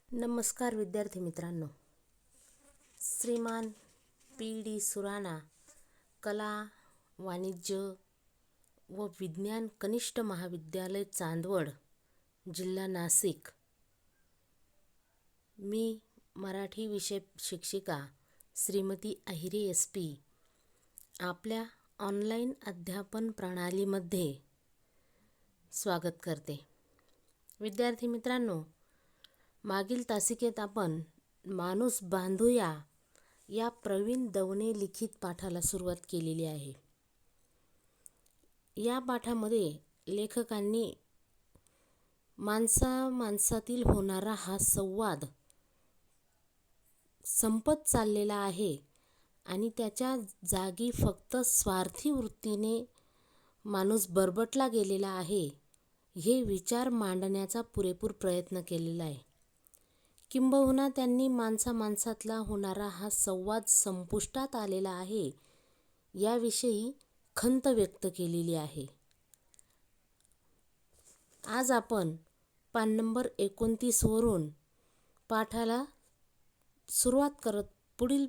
नमस्कार विद्यार्थी मित्रांनो. श्रीमान पी.डी. सुराणा कला, वाणिज्य व विज्ञान कनिष्ठ महाविद्यालय चांदवड, जिल्हा नाशिक. मी मराठी विषय शिक्षिका श्रीमती अहिरे SP आपल्या ऑनलाईन अध्यापन प्रणालीमध्ये स्वागत करते. विद्यार्थी मित्रांनो, मागील तासिकेत आपण माणूस बांधूया या प्रवीण दवणे लिखित पाठाला सुरुवात केलेली आहे. या पाठामध्ये लेखकांनी माणसातील होणारा हा संवाद संपत चाललेला आहे आणि त्याच्या जागी फक्त स्वार्थी वृत्तीने माणूस बरबटला गेलेला आहे, हे विचार मांडण्याचा पुरेपूर प्रयत्न केलेला आहे. किंबहुना त्यांनी माणसातला होणारा हा संवाद संपुष्टात आलेला आहे याविषयी खंत व्यक्त केलेली आहे. आज आपण पान नंबर 29 वरून पाठाला पुढील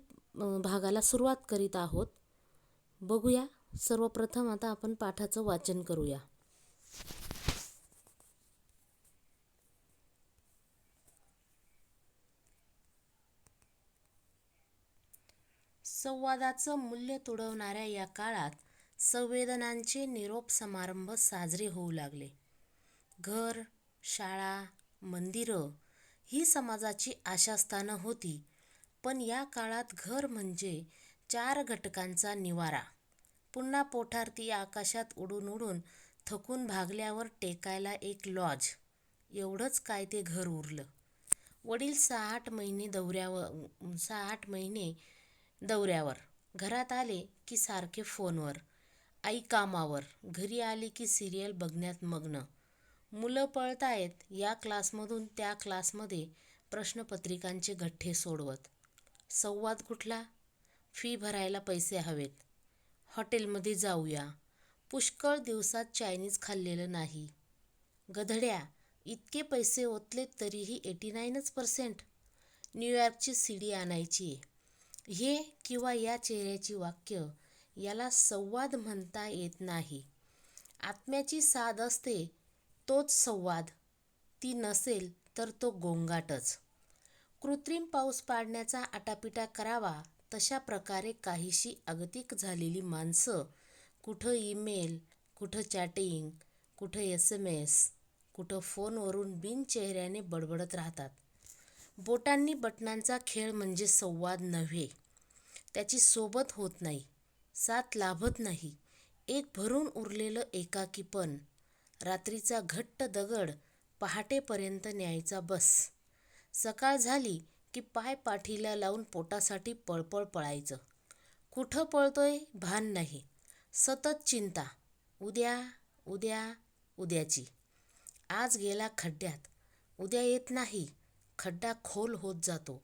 भागाला सुरुवात करीत आहोत. बघूया. सर्वप्रथम आता आपण पाठाचं वाचन करूया. संवादाचं मूल्य तुडवणाऱ्या या काळात संवेदनांचे निरोप समारंभ साजरे होऊ लागले. घर, शाळा, मंदिरं ही समाजाची आशास्थानं होती. पण या काळात घर म्हणजे 4 घटकांचा निवारा. पुन्हा पोठार्थी आकाशात उडून उडून थकून भागल्यावर टेकायला एक लॉज, एवढंच काय ते घर उरलं. वडील 6-8 महिने दौऱ्यावर, घरात आले की सारखे फोनवर. आई कामावर, घरी आली की सिरियल बघण्यात मग्न. मुलं पळतायत या क्लासमधून त्या क्लासमध्ये प्रश्नपत्रिकांचे गठ्ठे सोडवत. संवाद कुठला? फी भरायला पैसे हवेत, हॉटेलमध्ये जाऊया, पुष्कळ दिवसात चायनीज खाल्लेलं नाही, गधड्या इतके पैसे ओतलेत तरीही 89%, न्यूयॉर्कची CD आणायची. हे किंवा या चेहऱ्याची वाक्य याला संवाद म्हणता येत नाही. आत्म्याची साद असते तोच संवाद, ती नसेल तर तो गोंगाटच. कृत्रिम पाऊस पाडण्याचा आटापिटा करावा तशा प्रकारे काहीशी अगतिक झालेली माणसं कुठं ईमेल, कुठं चॅटिंग, कुठं SMS, कुठं फोनवरून बिनचेहऱ्याने बडबडत राहतात. बोटांनी बटनांचा खेळ म्हणजे संवाद नव्हे. त्याची सोबत होत नाही, साथ लाभत नाही. एक भरून उरलेलं एकाकीपण, रात्रीचा घट्ट दगड पहाटेपर्यंत न्यायचा बस. सकाळ झाली की पाय पाठीला लावून पोटासाठी पळपळ पळायचं. कुठं पळतोय भान नाही. सतत चिंता, उद्या उद्या उद्याची. आज गेला खड्ड्यात, उद्या येत नाही, खड्डा खोल होत जातो.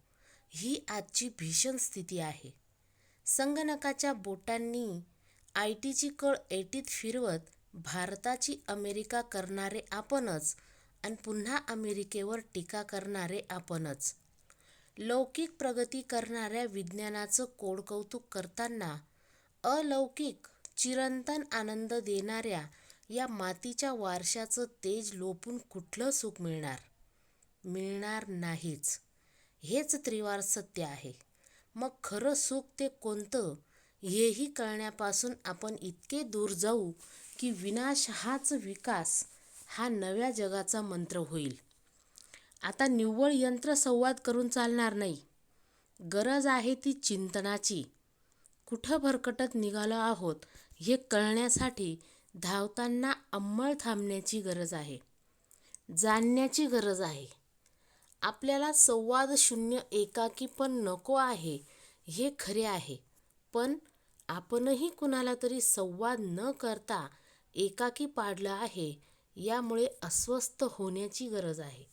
ही आजची भीषण स्थिती आहे. संगणकाच्या बोटांनी ITची कळ ऐटीत फिरवत भारताची अमेरिका करणारे आपणच आणि पुन्हा अमेरिकेवर टीका करणारे आपणच. लौकिक प्रगती करणाऱ्या विज्ञानाचं कोडकौतुक करताना अलौकिक चिरंतन आनंद देणाऱ्या या मातीच्या वारशाचं तेज लोपून कुठलं सुख मिळणार? मिळणार नाहीच. हेच त्रिवार सत्य आहे. मग खरं सुख ते कोणतं हेही कळण्यापासून आपण इतके दूर जाऊ की विनाश हाच विकास हा नव्या जगाचा मंत्र होईल. आता निव्वळ यंत्रसंवाद करून चालणार नाही. गरज आहे ती चिंतनाची. कुठं भरकटत निघालो आहोत हे कळण्यासाठी धावताना अंमळ थांबण्याची गरज आहे. जाणण्याची गरज आहे. आपल्याला संवादशून्य एकाकीपण नको आहे हे खरे आहे. पण आपणही कुणाला तरी संवाद न करता एकाकी पाडलं आहे, यामुळे अस्वस्थ होण्याची गरज आहे.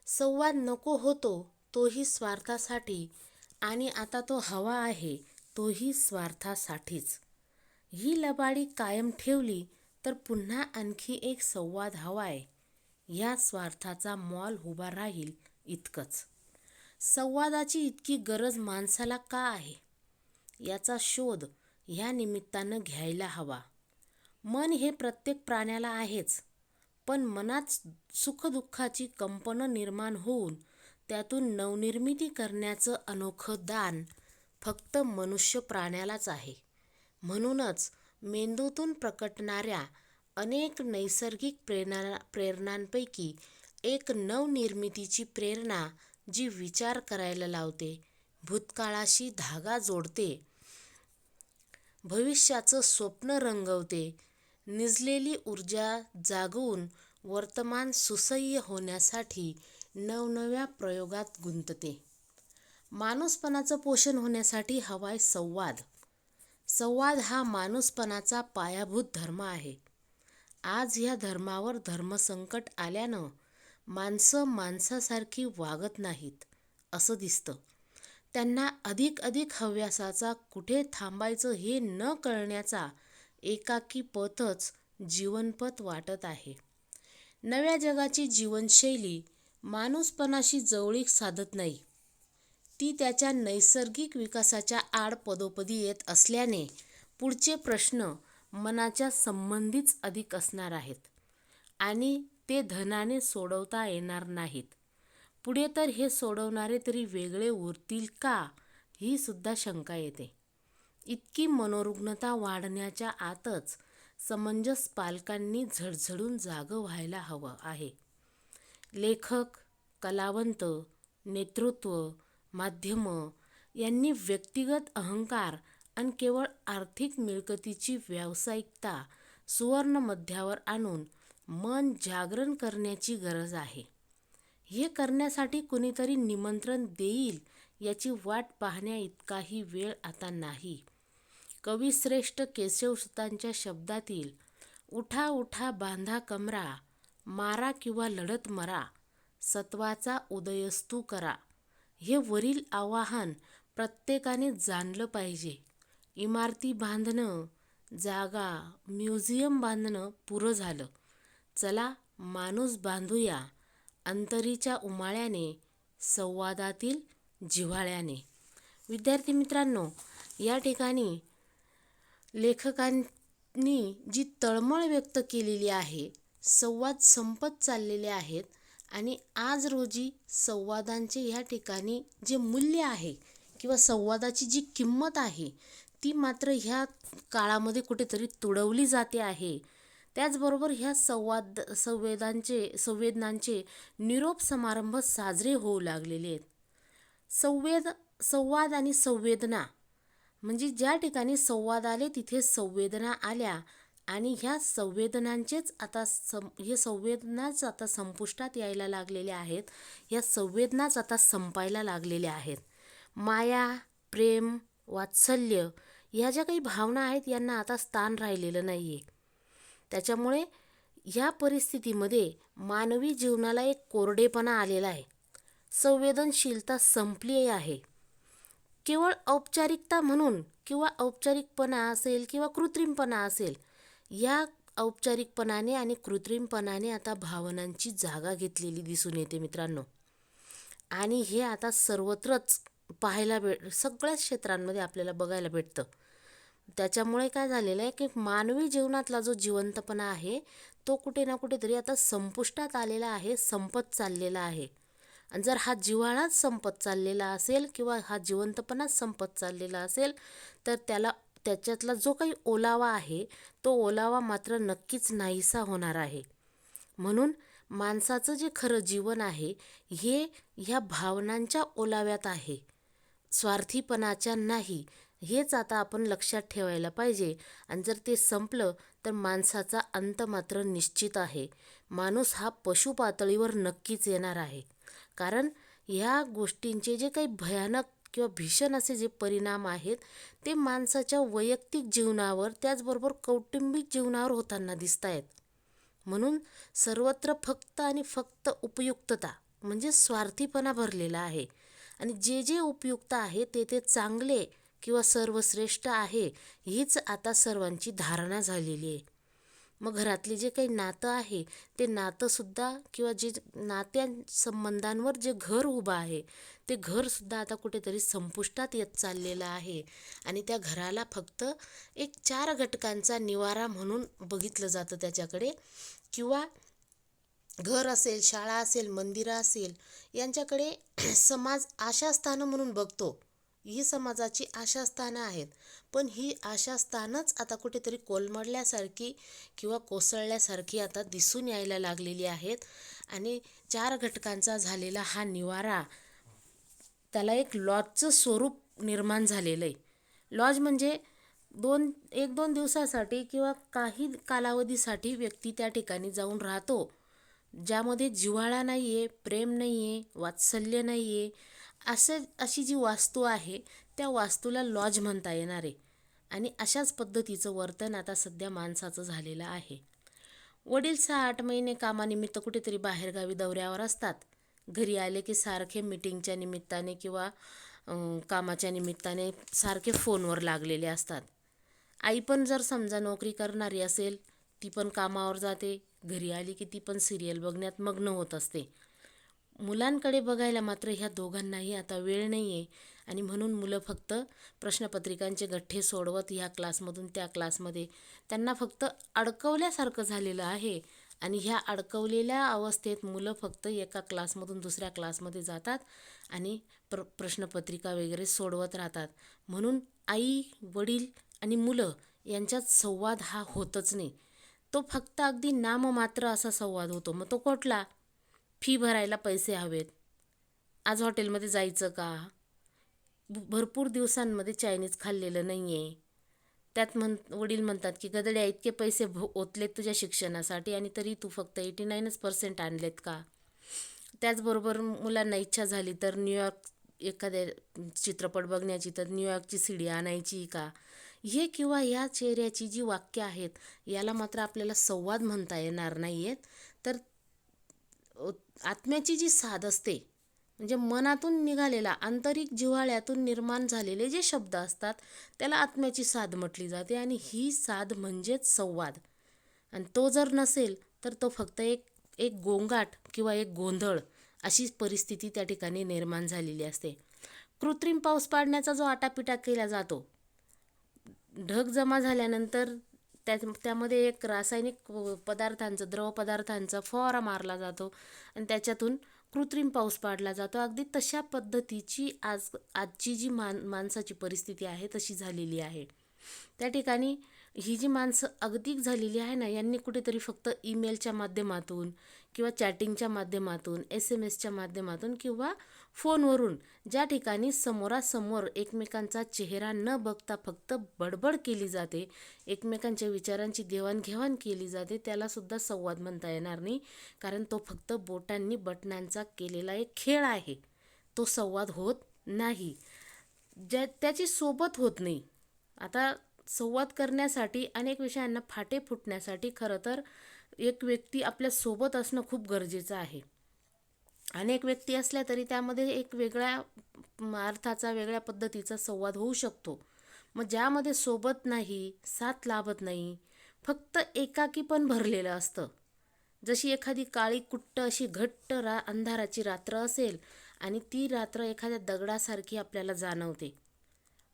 संवाद नको होतो तोही स्वार्थासाठी आणि आता तो हवा आहे तोही स्वार्थासाठीच. ही लबाडी कायम ठेवली तर पुन्हा आणखी एक संवाद हवाय. या स्वार्थाचा मॉल उभा राहील इतकंच. संवादाची इतकी गरज माणसाला का आहे याचा शोध ह्या निमित्तानं घ्यायला हवा. मन हे प्रत्येक प्राण्याला आहेच, पण मनात सुखदुःखाची कंपनं निर्माण होऊन त्यातून नवनिर्मिती करण्याचं अनोखं दान फक्त मनुष्य प्राण्यालाच आहे. म्हणूनच मेंदूतून प्रकटणाऱ्या अनेक नैसर्गिक प्रेरणांपैकी एक नवनिर्मितीची प्रेरणा जी विचार करायला लावते, भूतकाळाशी धागा जोडते, भविष्याचं स्वप्न रंगवते, निजलेली ऊर्जा जागवून वर्तमान सुसह्य होण्यासाठी नवनव्या प्रयोगात गुंतते. माणूसपणाचं पोषण होण्यासाठी हवाय संवाद. संवाद हा माणूसपणाचा पायाभूत धर्म आहे. आज ह्या धर्मावर धर्मसंकट आल्यानं माणसं माणसासारखी वागत नाहीत असं दिसतं. त्यांना अधिक हव्यासाचा कुठे थांबायचं हे न कळण्याचा एकाकी पथच जीवनपथ वाटत आहे. नव्या जगाची जीवनशैली माणूसपणाशी जवळीक साधत नाही. ती त्याच्या नैसर्गिक विकासाच्या आड पदोपदी येत असल्याने पुढचे प्रश्न मनाच्या संबंधीच अधिक असणार आहेत आणि ते धनाने सोडवता येणार नाहीत. पुढे तर हे सोडवणारे तरी वेगळे उरतील का ही सुद्धा शंका येते. इतकी मनोरुग्णता वाढण्याच्या आतच समंजस पालकांनी झडझडून जागं व्हायला हवं आहे. लेखक, कलावंत, नेतृत्व, माध्यमं यांनी व्यक्तिगत अहंकार आणि केवळ आर्थिक मिळकतीची व्यावसायिकता सुवर्ण मध्यावर आणून मन जागरण करण्याची गरज आहे. हे करण्यासाठी कुणीतरी निमंत्रण देईल याची वाट पाहण्या इतकाही वेळ आता नाही. कविश्रेष्ठ केशवसुतांच्या शब्दातील उठा उठा बांधा कमरा, मारा किंवा लढत मरा, सत्वाचा उदयस्तू करा, हे वरील आवाहन प्रत्येकाने जाणलं पाहिजे. इमारती बांधणं, जागा, म्युझियम बांधणं पुरं झालं. चला माणूस बांधूया अंतरीच्या उमाळ्याने, संवादातील जिव्हाळ्याने. विद्यार्थी मित्रांनो, या ठिकाणी लेखकांनी जी तळमळ व्यक्त केलेली आहे, संवाद संपत चाललेले आहेत आणि आज रोजी संवादांचे ह्या ठिकाणी जे मूल्य आहे किंवा संवादाची जी किंमत आहे ती मात्र ह्या काळामध्ये कुठेतरी तुडवली जाते आहे. त्याचबरोबर ह्या संवेदनांचे निरोप समारंभ साजरे होऊ लागलेले आहेत. संवाद आणि संवेदना म्हणजे ज्या ठिकाणी संवाद आले तिथे संवेदना आल्या आणि ह्या संवेदनांचेच आता हे संवेदनाच आता संपुष्टात यायला लागलेल्या आहेत. ह्या संवेदनाच आता संपायला लागलेल्या आहेत. माया, प्रेम, वात्सल्य ह्या ज्या काही भावना आहेत यांना आता स्थान राहिलेलं नाही आहे. त्याच्यामुळे ह्या परिस्थितीमध्ये मानवी जीवनाला एक कोरडेपणा आलेला आहे. संवेदनशीलता संपली आहे. केवळ औपचारिकता म्हणून किंवा औपचारिकपणा असेल किंवा कृत्रिमपणा असेल, या औपचारिकपणाने आणि कृत्रिमपणाने आता भावनांची जागा घेतलेली दिसून येते मित्रांनो. आणि हे आता सर्वत्रच पाहायला सगळ्याच क्षेत्रांमध्ये आपल्याला बघायला भेटतं. त्याच्यामुळे काय झालेलं आहे की मानवी जीवनातला जो जिवंतपणा आहे तो कुठे ना कुठेतरी आता संपुष्टात आलेला आहे, संपत चाललेला आहे. आणि जर हा जिव्हाळाच संपत चाललेला असेल किंवा हा जिवंतपणाच संपत चाललेला असेल तर त्याच्यातला जो काही ओलावा आहे तो ओलावा मात्र नक्कीच नाहीसा होणार आहे. म्हणून माणसाचं जे खरं जीवन आहे हे ह्या भावनांच्या ओलाव्यात आहे, स्वार्थीपणाच्या नाही. हेच आता आपण लक्षात ठेवायला पाहिजे. आणि जर ते संपलं तर माणसाचा अंत मात्र निश्चित आहे. माणूस हा पशु पातळीवर नक्कीच येणार आहे. कारण ह्या गोष्टींचे जे काही भयानक किंवा भीषण असे जे परिणाम आहेत ते माणसाच्या वैयक्तिक जीवनावर त्याचबरोबर कौटुंबिक जीवनावर होताना दिसत आहेत. म्हणून सर्वत्र फक्त आणि फक्त उपयुक्तता म्हणजे स्वार्थीपणा भरलेला आहे. आणि जे उपयुक्त आहे ते चांगले किंवा सर्वश्रेष्ठ आहे हीच आता सर्वांची धारणा झालेली आहे. मग घरातले जे काही नातं आहे ते नातंसुद्धा किंवा जे नात्या संबंधांवर जे घर उभं आहे ते घरसुद्धा आता कुठेतरी संपुष्टात येत चाललेलं आहे. आणि त्या घराला फक्त एक 4 घटकांचा निवारा म्हणून बघितलं जातं त्याच्याकडे. किंवा घर असेल, शाळा असेल, मंदिरं असेल, यांच्याकडे समाज आशास्थानं म्हणून बघतो. ही समाजाची आशास्थानं आहेत. पण ही आशास्थानच आता कुठेतरी कोलमडल्यासारखी किंवा कोसळल्यासारखी आता दिसून यायला लागलेली आहेत. आणि 4 घटकांचा झालेला हा निवारा, त्याला एक लॉजचं स्वरूप निर्माण झालेलं आहे. लॉज म्हणजे 1-2 दिवसासाठी किंवा काही कालावधीसाठी व्यक्ती त्या ठिकाणी जाऊन राहतो. ज्यामध्ये जिव्हाळा नाही आहे, प्रेम नाही आहे, वात्सल्य नाही आहे. अशी जी वास्तू आहे त्या वास्तूला लॉज म्हणता येणार आहे. आणि अशाच पद्धतीचं वर्तन आता सध्या माणसाचं झालेलं आहे. वडील 6-8 महिने कामानिमित्त कुठेतरी बाहेरगावी दौऱ्यावर असतात. घरी आले की सारखे मीटिंगच्या निमित्ताने किंवा कामाच्या निमित्ताने सारखे फोनवर लागलेले असतात. आई पण जर समजा नोकरी करणारी असेल, ती पण कामावर जाते. घरी आली की ती पण सिरियल बघण्यात मग्न होत असते. मुलांकडे बघायला मात्र ह्या दोघांनाही आता वेळ नाही आहे. आणि म्हणून मुलं फक्त प्रश्नपत्रिकांचे गठ्ठे सोडवत ह्या क्लासमधून त्या क्लासमध्ये, त्यांना फक्त अडकवल्यासारखं झालेलं आहे. आणि ह्या अडकवलेल्या अवस्थेत मुलं फक्त एका क्लासमधून दुसऱ्या क्लासमध्ये जातात आणि प्रश्नपत्रिका वगैरे सोडवत राहतात. म्हणून आई, वडील आणि मुलं यांच्यात संवाद हा होतच नाही. तो फक्त अगदी नाममात्र असा संवाद होतो. मग तो कुठला? फी भरायला पैसे हवेत, आज हॉटेलमध्ये जायचं का, भरपूर दिवसांमध्ये चायनीज खाल्लेलं नाही आहे. त्यात वडील म्हणतात की गदड्या, इतके पैसे ओतलेत तुझ्या शिक्षणासाठी आणि तरी तू फक्त 89% आणलेत का. त्याचबरोबर मुलांना इच्छा झाली तर न्यूयॉर्क एखाद्या चित्रपट बघण्याची, तर न्यूयॉर्कची सीडी आणायची का. हे किंवा ह्या चेहऱ्याची जी वाक्य आहेत याला मात्र आपल्याला संवाद म्हणता येणार नाही आहेत. तर आत्म्याची जी साध असते, म्हणजे मनातून निघालेला आंतरिक जिव्हाळ्यातून निर्माण झालेले जे शब्द असतात त्याला आत्म्याची साध म्हटली जाते. आणि ही साध म्हणजेच संवाद. आणि तो जर नसेल तर तो फक्त एक गोंगाट किंवा एक गोंधळ अशी परिस्थिती त्या ठिकाणी निर्माण झालेली असते. कृत्रिम पाऊस पाडण्याचा जो आटापिटा केला जातो, ढग जमा झाल्यानंतर त्यामध्ये एक रासायनिक पदार्थांचा, द्रव पदार्थांचा फवारा मारला जातो आणि त्याच्यातून कृत्रिम पाऊस पाडला जातो. अगदी तशा पद्धतीची आजची जी माणसाची परिस्थिती आहे तशी झालेली आहे. त्या ठिकाणी ही जी माणसं अगतिक झालेली आहे ना, यांनी कुठेतरी फक्त ईमेलच्या माध्यमातून किंवा चॅटिंगच्या माध्यमातून, SMS च्या माध्यमातून किंवा फोनवरून, ज्या ठिकाणी समोरासमोर एकमेकांचा चेहरा न बघता फक्त बडबड केली जाते, एकमेकांच्या विचारांची देवाणघेवाण केली जाते, त्यालासुद्धा संवाद म्हणता येणार नाही. कारण तो फक्त बोटांनी बटनांचा केलेला एक खेळ आहे. तो संवाद होत नाही, त्याची सोबत होत नाही. आता संवाद करण्यासाठी, अनेक विषयांना फाटे फुटण्यासाठी खरं तर एक व्यक्ती आपल्या सोबत असणं खूप गरजेचं आहे. अनेक व्यक्ती असल्या तरी त्यामध्ये एक वेगळ्या अर्थाचा, वेगळ्या पद्धतीचा संवाद होऊ शकतो. मग ज्यामध्ये सोबत नाही, साथ लाभत नाही, फक्त एकाकी पण भरलेलं असतं. जशी एखादी काळी कुट्ट अशी घट्ट अंधाराची रात्र असेल आणि ती रात्र एखाद्या दगडासारखी आपल्याला जाणवते.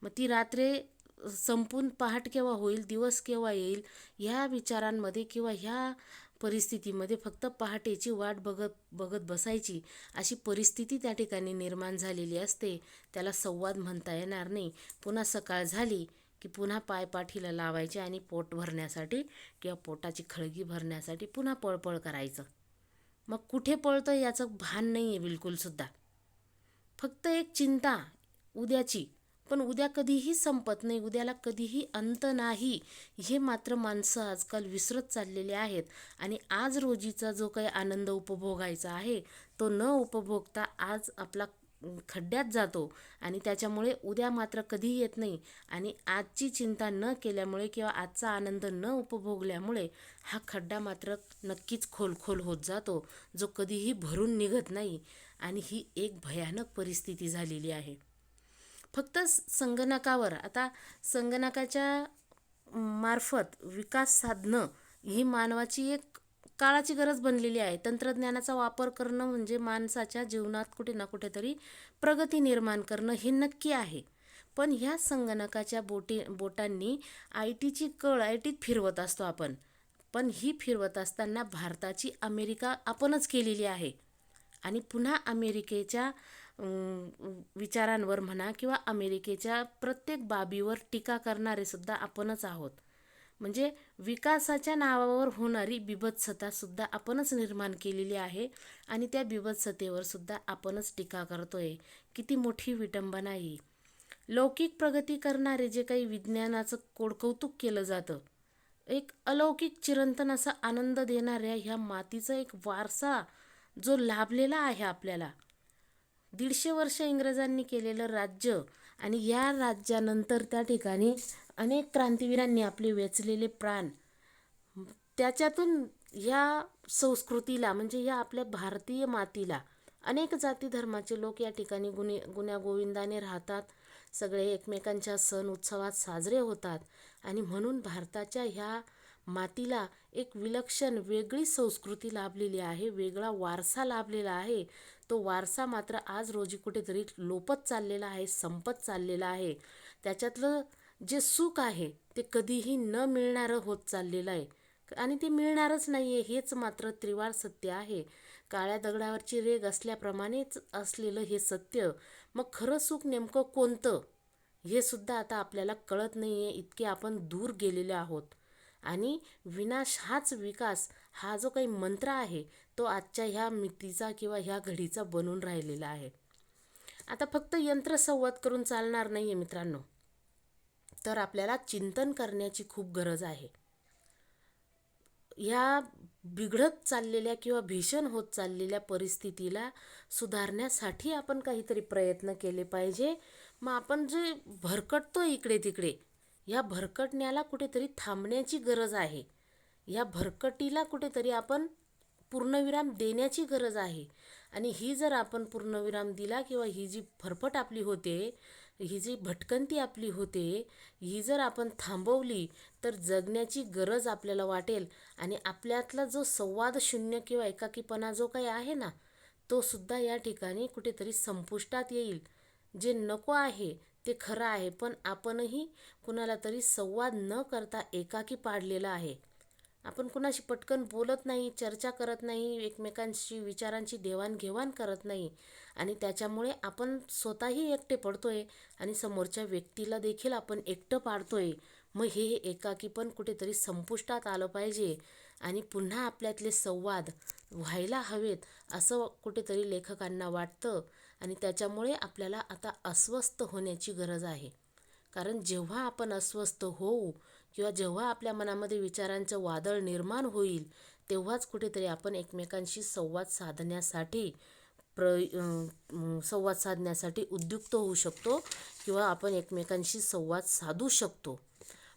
मग ती रात्रे संपून पहाट केव्हा होईल, दिवस केव्हा येईल, ह्या विचारांमध्ये किंवा ह्या परिस्थितीमध्ये फक्त पहाटेची वाट बघत बसायची अशी परिस्थिती त्या ठिकाणी निर्माण झालेली असते. त्याला संवाद म्हणता येणार नाही. पुन्हा सकाळ झाली की पुन्हा पायपाठीला लावायचे आणि पोट भरण्यासाठी किंवा पोटाची खळगी भरण्यासाठी पुन्हा पळपळ करायचं. मग कुठे पळतं याचं भान नाही आहे बिलकुलसुद्धा. फक्त एक चिंता उद्याची, पण उद्या कधीही संपत नाही, उद्याला कधीही अंत नाही, हे मात्र माणसं आजकाल विसरत चाललेले आहेत. आणि आज रोजीचा जो काही आनंद उपभोगायचा आहे तो न उपभोगता आज आपला खड्ड्यात जातो आणि त्याच्यामुळे उद्या मात्र कधी येत नाही. आणि आजची चिंता न केल्यामुळे किंवा आजचा आनंद न उपभोगल्यामुळे हा खड्डा मात्र नक्कीच खोल होत जातो, जो कधीही भरून निघत नाही. आणि ही एक भयानक परिस्थिती झालेली आहे. फक्त संगणकावर, आता संगणकाच्या मार्फत विकास साधणं ही मानवाची एक काळाची गरज बनलेली आहे. तंत्रज्ञानाचा वापर करणं म्हणजे माणसाच्या जीवनात कुठे ना कुठेतरी प्रगती निर्माण करणं हे नक्की आहे. पण ह्या संगणकाच्या बोटांनी आय-टीची कळ आय-टीत फिरवत असतो आपण. पण ही फिरवत असताना भारताची अमेरिका आपणच केलेली आहे. आणि पुन्हा अमेरिकेच्या विचारांवर म्हणा किंवा अमेरिकेच्या प्रत्येक बाबीवर टीका करणारे सुद्धा आपणच आहोत. म्हणजे विकासाच्या नावावर होणारी बिभत्सता सुद्धा आपणच निर्माण केलेली आहे आणि त्या बिभत्सतेवर सुद्धा आपणच टीका करतोय. किती मोठी विटंबना ही. लौकिक प्रगती करणारे जे काही विज्ञानाचं कोडकौतुक केलं जातं, एक अलौकिक चिरंतन असा आनंद देणाऱ्या ह्या मातीचा एक वारसा जो लाभलेला आहे आपल्याला. 150 वर्ष इंग्रजांनी केलेलं राज्य आणि या राज्यानंतर त्या ठिकाणी अनेक क्रांतिवीरांनी आपले वेचलेले प्राण, त्याच्यातून ह्या संस्कृतीला म्हणजे या आपल्या भारतीय मातीला अनेक जाती धर्माचे लोक या ठिकाणी गुण्यागोविंदाने राहतात. सगळे एकमेकांच्या सण उत्सवात साजरे होतात आणि म्हणून भारताच्या ह्या मातीला एक विलक्षण वेगळी संस्कृती लाभलेली आहे, वेगळा वारसा लाभलेला आहे. तो वारसा मात्र आज रोजी कुठेतरी लोपत चाललेला आहे, संपत चाललेला आहे. त्याच्यातलं जे सुख आहे ते कधीही न मिळणारं होत चाललेलं आहे आणि ते मिळणारच नाही आहे, हेच मात्र त्रिवार सत्य आहे. काळ्या दगडावरची रेघ असल्याप्रमाणेच असलेलं हे सत्य. मग खरं सुख नेमकं कोणतं हे सुद्धा आता आपल्याला कळत नाही आहे, इतके आपण दूर गेलेले आहोत. आणि विनाश हाच विकास हा जो काही मंत्र आहे तो आजच्या ह्या मितीचा किंवा ह्या घडीचा बनून राहिलेला आहे. आता फक्त यंत्रसंवाद करून चालणार नाही आहे मित्रांनो, तर आपल्याला चिंतन करण्याची खूप गरज आहे. ह्या बिघडत चाललेल्या किंवा भीषण होत चाललेल्या परिस्थितीला सुधारण्यासाठी आपण काहीतरी प्रयत्न केले पाहिजे. मग आपण जे भरकटतो इकडे तिकडे, या भरकटण्याला कुठेतरी थांबण्याची गरज आहे. या भरकटीला कुठेतरी आपण पूर्णविराम देण्याची गरज आहे. आणि ही जर आपण पूर्णविराम दिला किंवा ही जी फरफट आपली होते, ही जी भटकंती आपली होते, ही जर आपण थांबवली तर जगण्याची गरज आपल्याला वाटेल आणि आपल्यातला जो संवाद शून्य किंवा एकाकीपणा जो काही आहे ना, तो सुद्धा या ठिकाणी कुठेतरी संपुष्टात येईल. जे नको आहे ते खरं आहे, पण आपणही कुणाला तरी संवाद न करता एकाकी पाडलेला आहे. आपण कुणाशी पटकन बोलत नाही, चर्चा करत नाही, एकमेकांशी विचारांची देवाणघेवाण करत नाही आणि त्याच्यामुळे आपण स्वतःही एकटे पडतोय आणि समोरच्या व्यक्तीला देखील आपण एकटं पाडतोय. मग हे एकाकीपण कुठेतरी संपुष्टात आलं पाहिजे आणि पुन्हा आपल्यातले संवाद व्हायला हवेत असं कुठेतरी लेखकांना वाटतं आणि त्याच्यामुळे आपल्याला आता अस्वस्थ होण्याची गरज आहे. कारण जेव्हा आपण अस्वस्थ होऊ किंवा जेव्हा आपल्या मनामध्ये विचारांचं वादळ निर्माण होईल तेव्हाच कुठेतरी आपण एकमेकांशी संवाद साधण्यासाठी उद्युक्त होऊ शकतो किंवा आपण एकमेकांशी संवाद साधू शकतो.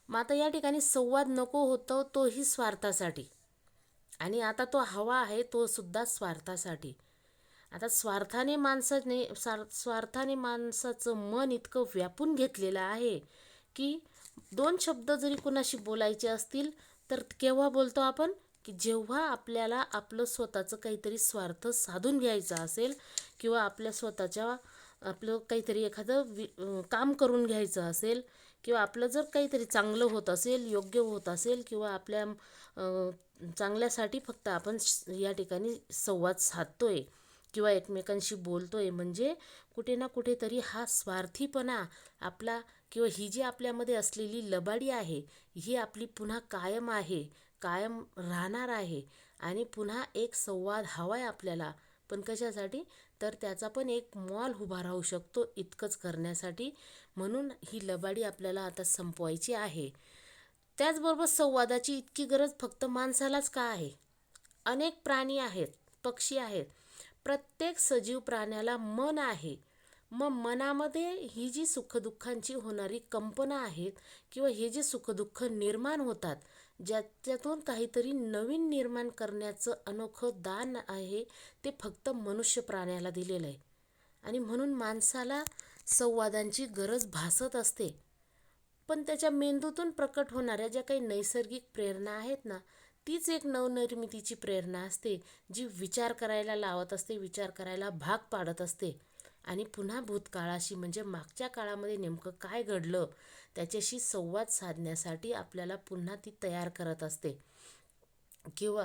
मग आता या ठिकाणी संवाद नको होतो तोही स्वार्थासाठी आणि आता तो हवा आहे तो सुद्धा स्वार्थासाठी. आता स्वार्थाने माणसाचं मन इतकं व्यापून घेतलेलं आहे की 2 शब्द जरी कुणाशी बोलायचे असतील तर केव्हा बोलतो आपण, की जेव्हा आपल्याला आपलं स्वतःचं काहीतरी स्वार्थ साधून घ्यायचं असेल किंवा आपलं काहीतरी एखादं काम करून घ्यायचं असेल किंवा आपलं जर काहीतरी चांगलं होत असेल, योग्य होत असेल किंवा आपल्या चांगल्यासाठी फक्त आपण या ठिकाणी संवाद साधतोय किंवा एकमेकांशी बोलतोय. म्हणजे कुठे ना कुठेतरी हा स्वार्थीपणा आपला किंवा ही जी आपल्यामध्ये असलेली लबाडी आहे ही आपली पुन्हा कायम आहे, कायम राहणार आहे आणि पुन्हा एक संवाद हवा आहे आपल्याला. पण कशासाठी, तर त्याचा पण एक मॉल उभा राहू शकतो इतकंच करण्यासाठी. म्हणून ही लबाडी आपल्याला आता संपवायची आहे. त्याचबरोबर संवादाची इतकी गरज फक्त माणसालाच का आहे? अनेक प्राणी आहेत, पक्षी आहेत, प्रत्येक सजीव प्राण्याला मन आहे. मग मनामध्ये ही जी सुखदुःखांची होणारी कंपनं आहेत किंवा हे जे सुखदुःख निर्माण होतात ज्याच्यातून काहीतरी नवीन निर्माण करण्याचं अनोखं दान आहे ते फक्त मनुष्य प्राण्याला दिलेलं आहे. आणि म्हणून माणसाला संवादांची गरज भासत असते. पण त्याच्या मेंदूतून प्रकट होणाऱ्या ज्या काही नैसर्गिक प्रेरणा आहेत ना, तीच एक नवनिर्मितीची प्रेरणा असते, जी विचार करायला लावत असते, विचार करायला भाग पाडत असते. आणि पुन्हा भूतकाळाशी म्हणजे मागच्या काळामध्ये नेमकं काय घडलं त्याच्याशी संवाद साधण्यासाठी आपल्याला पुन्हा ती तयार करत असते. किंवा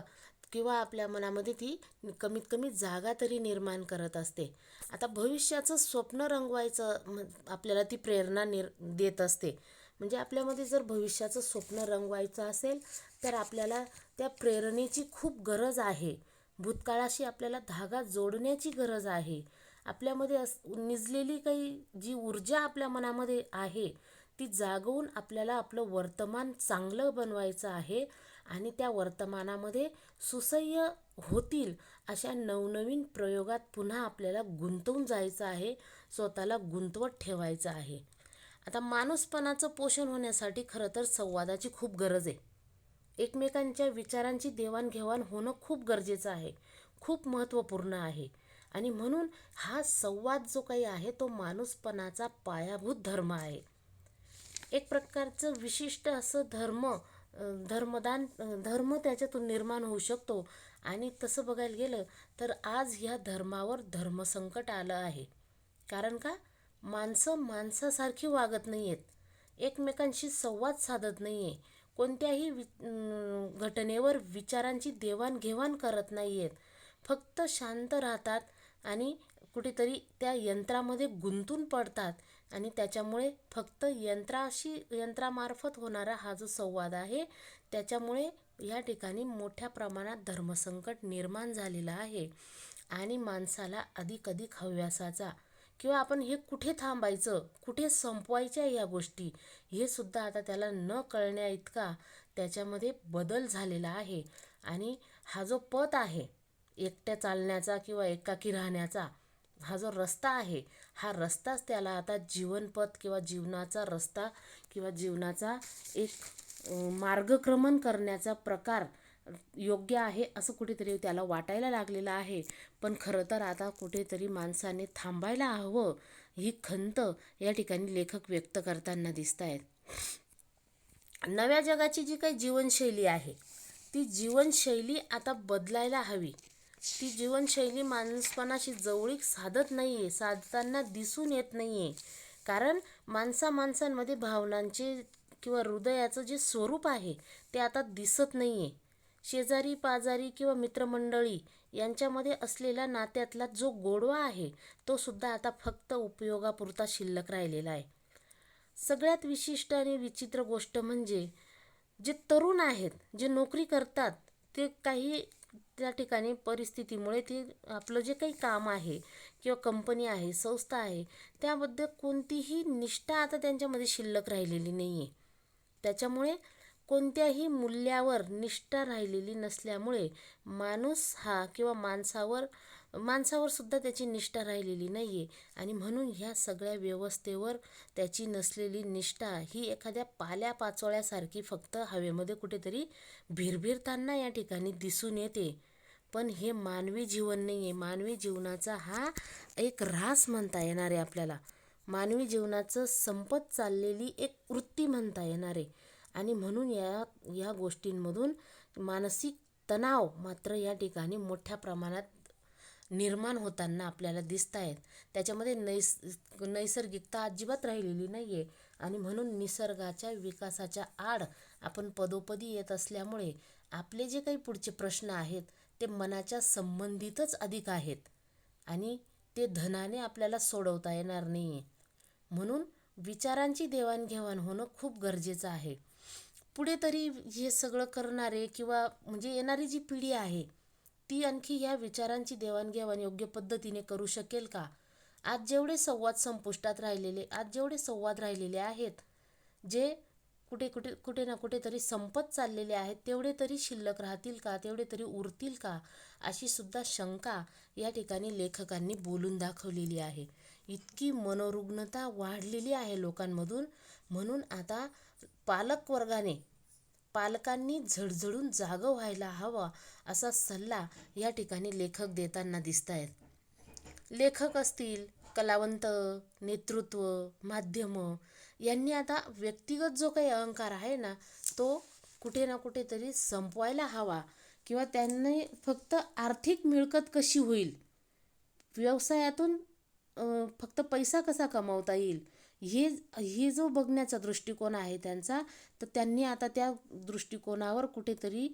किंवा आपल्या मनामध्ये ती कमीत कमी जागा तरी निर्माण करत असते. आता भविष्याचं स्वप्न रंगवायचं आपल्याला ती प्रेरणा देत असते. म्हणजे आपल्यामध्ये जर भविष्याचं स्वप्न रंगवायचं असेल तर आपल्याला त्या प्रेरणेची खूप गरज आहे. भूतकाळाशी आपल्याला धागा जोडण्याची गरज आहे. आपल्यामध्ये निजलेली काही जी ऊर्जा आपल्या मनामध्ये आहे ती जागवून आपल्याला आपलं वर्तमान चांगलं बनवायचं आहे. आणि त्या वर्तमानामध्ये सुसह्य होतील अशा नवनवीन प्रयोगात पुन्हा आपल्याला गुंतवून जायचं आहे, स्वतःला गुंतवत ठेवायचं आहे. आता माणूसपणाचं पोषण होण्यासाठी खरं तर संवादाची खूप गरज आहे. एकमेकांच्या विचारांची देवाणघेवाण होणं खूप गरजेचं आहे, खूप महत्त्वपूर्ण आहे. आणि म्हणून हा संवाद जो काही आहे तो माणूसपणाचा पायाभूत धर्म आहे. एक प्रकारचं विशिष्ट असं धर्म त्याच्यातून निर्माण होऊ शकतो. आणि तसं बघायला गेलं तर आज ह्या धर्मावर धर्मसंकट आलं आहे. कारण का? माणसं माणसासारखी वागत नाही आहेत, एकमेकांशी संवाद साधत नाही आहे, कोणत्याही घटनेवर विचारांची देवाणघेवाण करत नाही आहेत, फक्त शांत राहतात आणि कुठेतरी त्या यंत्रामध्ये गुंतून पडतात. आणि त्याच्यामुळे फक्त यंत्रामार्फत होणारा हा जो संवाद आहे त्याच्यामुळे या ठिकाणी मोठ्या प्रमाणात धर्मसंकट निर्माण झालेलं आहे. आणि माणसाला अधिक हव्यासाचा किंवा आपण हे कुठे थांबायचं, कुठे संपवायच्या या गोष्टी, हे सुद्धा आता त्याला न कळण्या इतका त्याच्यामध्ये बदल झालेला आहे. आणि हा जो पथ आहे एकट्या चालण्याचा किंवा एकाकी राहण्याचा, हा जो रस्ता आहे हा रस्ताच त्याला आता जीवनपथ किंवा जीवनाचा रस्ता किंवा जीवनाचा एक मार्गक्रमण करण्याचा प्रकार योग्य आहे असं कुठेतरी त्याला वाटायला लागलेलं आहे. पण खरं तर आता कुठेतरी माणसाने थांबायला हवं, ही खंत या ठिकाणी लेखक व्यक्त करताना दिसत आहेत. नव्या जगाची जी काही जीवनशैली आहे ती जीवनशैली आता बदलायला हवी. ती जीवनशैली माणूसपणाशी जवळीक साधत नाही आहे, साधताना दिसून येत नाही आहे. कारण माणसांमध्ये भावनांचे किंवा हृदयाचं जे स्वरूप आहे ते आता दिसत नाही आहे. शेजारी पाजारी किंवा मित्रमंडळी यांच्यामध्ये असलेला नात्यातला जो गोडवा आहे तो सुद्धा आता फक्त उपयोगापुरता शिल्लक राहिलेला आहे. सगळ्यात विशिष्ट आणि विचित्र गोष्ट म्हणजे जे तरुण आहेत, जे नोकरी करतात, ते काही त्या ठिकाणी परिस्थितीमुळे ते आपलं जे काही काम आहे किंवा कंपनी आहे, संस्था आहे, त्याबद्दल कोणतीही निष्ठा आता त्यांच्यामध्ये शिल्लक राहिलेली नाही आहे. त्याच्यामुळे कोणत्याही मूल्यावर निष्ठा राहिलेली नसल्यामुळे माणूस हा किंवा माणसावर सुद्धा त्याची निष्ठा राहिलेली नाही आहे. आणि म्हणून ह्या सगळ्या व्यवस्थेवर त्याची नसलेली निष्ठा ही एखाद्या पाल्यापाचोळ्यासारखी फक्त हवेमध्ये कुठेतरी भिरभिरताना या ठिकाणी दिसून येते. पण हे मानवी जीवन नाही आहे. मानवी जीवनाचा हा एक ऱ्हास म्हणता येणार आहे आपल्याला. मानवी जीवनाचं संपत चाललेली एक वृत्ती म्हणता येणार आहे. आणि म्हणून या गोष्टींमधून मानसिक तणाव मात्र या ठिकाणी मोठ्या प्रमाणात निर्माण होताना आपल्याला दिसत आहेत. त्याच्यामध्ये नैसर्गिकता अजिबात राहिलेली नाही आहे. आणि म्हणून निसर्गाच्या विकासाच्या आड आपण पदोपदी येत असल्यामुळे आपले जे काही पुढचे प्रश्न आहेत ते मनाच्या संबंधितच अधिक आहेत आणि ते धनाने आपल्याला सोडवता येणार नाही आहे. म्हणून विचारांची देवाणघेवाण होणं खूप गरजेचं आहे. पुढे तरी हे सगळं करणारे किंवा म्हणजे येणारी जी पिढी आहे ती आणखी ह्या विचारांची देवाणघेवाण योग्य पद्धतीने करू शकेल का? आज जेवढे संवाद राहिलेले आहेत, जे कुठे ना कुठेतरी संपत चाललेले आहेत, तेवढे तरी शिल्लक राहतील का, तेवढे तरी उरतील का, अशी सुद्धा शंका या ठिकाणी लेखकांनी बोलून दाखवलेली आहे. इतकी मनोरुग्णता वाढलेली आहे लोकांमधून. म्हणून आता पालकांनी झडझडून जागं व्हायला हवा असा सल्ला या ठिकाणी लेखक देताना दिसत आहेत. लेखक असतील, कलावंत, नेतृत्व, माध्यम यांनी आता व्यक्तिगत जो काही अहंकार आहे ना तो कुठे ना कुठेतरी संपवायला हवा, किंवा त्यांनी फक्त आर्थिक मिळकत कशी होईल, व्यवसायातून फक्त पैसा कसा कमावता येईल, हे जो बघण्याचा दृष्टिकोन आहे त्यांचा, तर त्यांनी आता त्या दृष्टिकोनावर कुठेतरी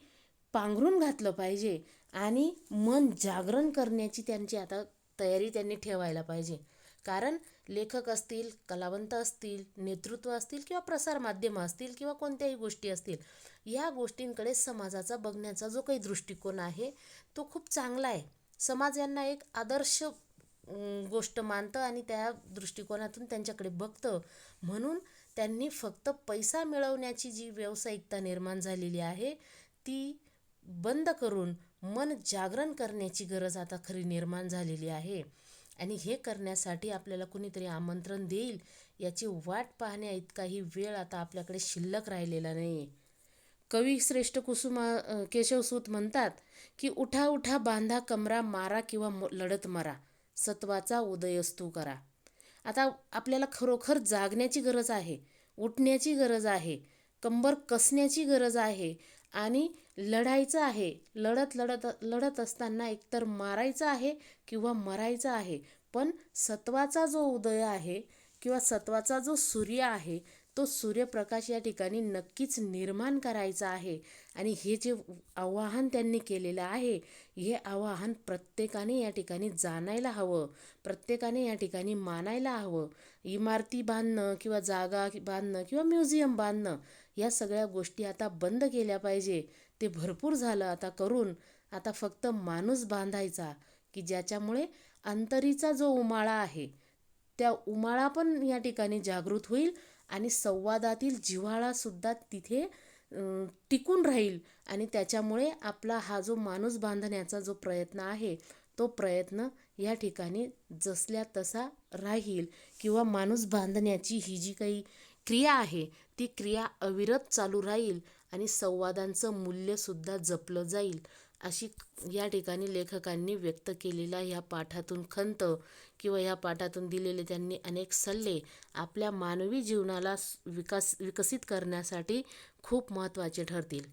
पांघरून घातलं पाहिजे आणि मन जागरण करण्याची त्यांची आता तयारी त्यांनी ठेवायला पाहिजे. कारण लेखक असतील, कलावंत असतील, नेतृत्व असतील किंवा प्रसारमाध्यमं असतील किंवा कोणत्याही गोष्टी असतील, या गोष्टींकडे समाजाचा बघण्याचा जो काही दृष्टिकोन आहे तो खूप चांगला आहे. समाज यांना एक आदर्श गोष्ट मानतं आणि त्या दृष्टिकोनातून त्यांच्याकडे बघतं. म्हणून त्यांनी फक्त पैसा मिळवण्याची जी व्यावसायिकता निर्माण झालेली आहे ती बंद करून मन जागरण करण्याची गरज आता खरी निर्माण झालेली आहे. आणि हे करण्यासाठी आपल्याला कुणीतरी आमंत्रण देईल याची वाट पाहण्या इतकाही वेळ आता आपल्याकडे शिल्लक राहिलेला नाही. कवी श्रेष्ठ केशवसूत म्हणतात की उठा उठा बांधा कमरा, मारा किंवा लढत मरा, सत्वाचा उदयस्तू करा. आता आपल्याला खरोखर जागण्याची गरज आहे, उठण्याची गरज आहे, कंबर कसण्याची गरज आहे आणि लढायचं आहे. लढत असताना एकतर मारायचं आहे किंवा मरायचं आहे. पण सत्वाचा जो उदय आहे किंवा सत्वाचा जो सूर्य आहे तो सूर्यप्रकाश या ठिकाणी नक्कीच निर्माण करायचा आहे. आणि हे जे आवाहन त्यांनी केलेलं आहे, हे आवाहन प्रत्येकाने या ठिकाणी जाणायला हवं, प्रत्येकाने या ठिकाणी मानायला हवं. इमारती बांधणं किंवा जागा बांधणं किंवा म्युझियम बांधणं या सगळ्या गोष्टी आता बंद केल्या पाहिजे. ते भरपूर झालं आता करून. आता फक्त माणूस बांधायचा की ज्याच्यामुळे अंतरीचा जो उमाळा आहे त्या उमाळा पण या ठिकाणी जागृत होईल आणि संवादातील जिव्हाळासुद्धा तिथे टिकून राहील. आणि त्याच्यामुळे आपला हा जो माणूस बांधण्याचा जो प्रयत्न आहे तो प्रयत्न या ठिकाणी जसल्या तसा राहील, किंवा माणूस बांधण्याची ही जी काही क्रिया आहे ती क्रिया अविरत चालू राहील आणि संवादांचं मूल्यसुद्धा जपलं जाईल. अशी या ठिकाणी लेखकांनी व्यक्त केलेला ह्या पाठातून खंत किंवा ह्या पाठातून दिलेले त्यांनी अनेक सल्ले आपल्या मानवी जीवनाला विकसित करण्यासाठी खूप महत्त्वाचे ठरतील.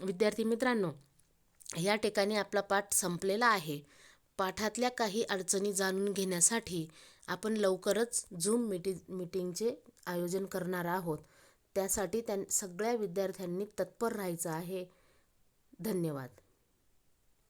विद्यार्थी मित्रांनो, या ठिकाणी आपला पाठ संपलेला आहे. पाठातल्या काही अडचणी जाणून घेण्यासाठी आपण लवकरच झूम मीटिंगचे आयोजन करणार आहोत. त्यासाठी सगळ्या विद्यार्थ्यांनी तत्पर राहायचं आहे. धन्यवाद.